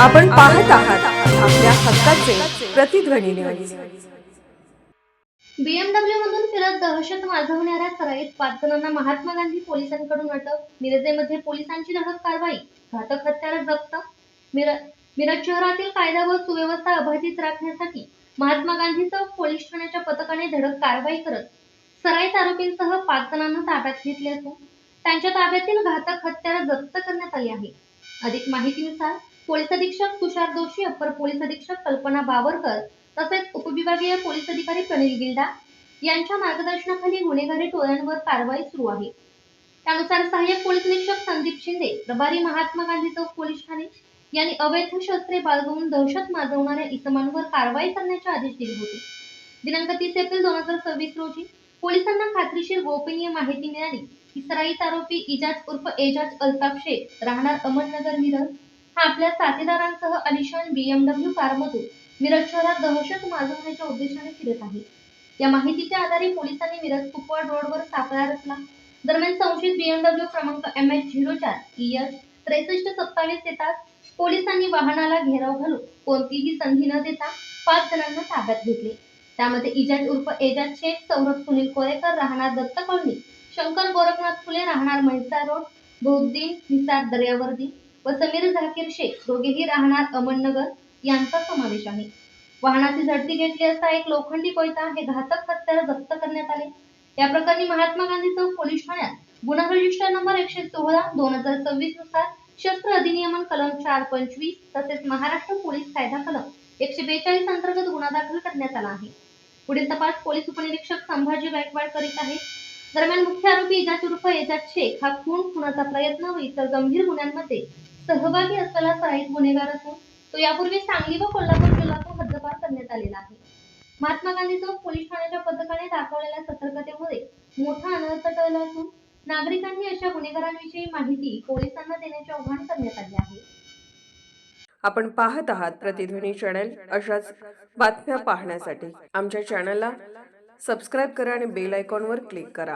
आपण पाहत आहात आपल्या हक्काचे प्रतिध्वनी न्यूज। BMW मधून फिरत दहशत माजवणाऱ्या सराईत 5 जणांना महात्मा गांधी पोलिसांकडून अटक। मिरजेमध्ये पोलिसांची धडक कारवाई, घातक हत्यार जप्त। मिरज शहरातील कायदा व सुव्यवस्था अबाधित राखण्यासाठी महात्मा गांधी चौक पोलीस ठाण्याच्या पथकाने धडक कारवाई करत सराईत आरोपींसह 5 जणांना ताब्यात घेतले असून त्यांच्या ताब्यातील घातक हत्यार जप्त करण्यात आले आहे। अधिक माहितीनुसार पोलीस अधीक्षक तुषार दोशी, अप्पर पोलीस अधीक्षक कल्पना बावरकर तसेच उपविभागीय पोलीस अधिकारी प्रनिल गिल्डा यांच्या मार्गदर्शनाखाली गुन्हेगारी टोळ्यांवर कारवाई सुरू आहे। त्यानुसार सहाय्यक पोलीस निरीक्षक संदीप शिंदे, प्रभारी महात्मा गांधी चौक पोलीस ठाणे यांनी अवैध शस्त्रे बाळगून दहशत माजवणाऱ्या इसमांवर कारवाई करण्याचे आदेश दिले होते। दिनांक 30 एप्रिल 2026 रोजी पोलिसांना खात्रीशीर गोपनीय माहिती मिळाली की सराईत आरोपी इजाज उर्फ एजाज अल्ताफ शेख, राहणार अहमदनगर मिरज, हा आपल्या साथीदारांसह अलिशान BMW कारमधून मिरज शहरात दहशत माजवण्याच्या उद्देशाने फिरत आहे। या माहितीच्या आधारे पोलिसांनी मिरज कुपवाड रोडवर सापळा रचला। दरम्यान संशयित BMW क्रमांक MH04 EH 6327 येतात पोलिसांनी वाहनाला घेराव घालून कोणतीही संधी न देता 5 जणांना ताब्यात घेतले। त्यामध्ये इजाज उर्फ एजाज शेख, सौरभ सुनील कोरेकर, राहणार दत्त कॉलनी, शंकर गोरखनाथ फुले, राहणार म्हैसाळ रोड, बहुद्दीन निसार दर्यावर्दी व समीर झाकीर शेख, दोघेही राहणार अहमदनगर यांचा समावेश आहे। वाहनाची झडती घेतली असता एक लोखंडी कोयता हे घातक हत्यार जप्त करण्यात आले। या प्रकरणी महात्मा गांधी चौक पोलीस ठाण्यात गुन्हा रजिस्टर नंबर 116/2026 नुसार शस्त्र अधिनियम कलम 425 तसेच महाराष्ट्र पोलीस कायदा कलम 142 अंतर्गत गुन्हा दाखल करण्यात आला आहे। पुढील तपास पोलीस उपनिरीक्षक संभाजी गायकवाड करीत आहेत। दरम्यान मुख्य आरोपी इजाज उर्फ एजाज शेख हा खुनाचा प्रयत्न व इतर गंभीर गुन्ह्यांमध्ये सहभागी असलेला सराईत गुन्हेगार असून तो यापूर्वी सांगली व कोल्हापूर जिल्ह्यातून हद्दपार करण्यात आलेला आहे। महात्मा गांधी चौक पोलीस ठाण्याच्या पथकाने दाखवलेल्या सतर्कतेमुळे मोठा अनर्थ टळला असून नागरिकांनी अशा गुन्हेगारांविषयी माहिती पोलिसांना देण्याचे आवाहन करण्यात आले आहे। आपण पाहत आहात प्रतिध्वनी चॅनल। अशाच बातम्या पाहण्यासाठी आमच्या चॅनलला सबस्क्राइब करा आणि बेल आयकॉनवर क्लिक करा।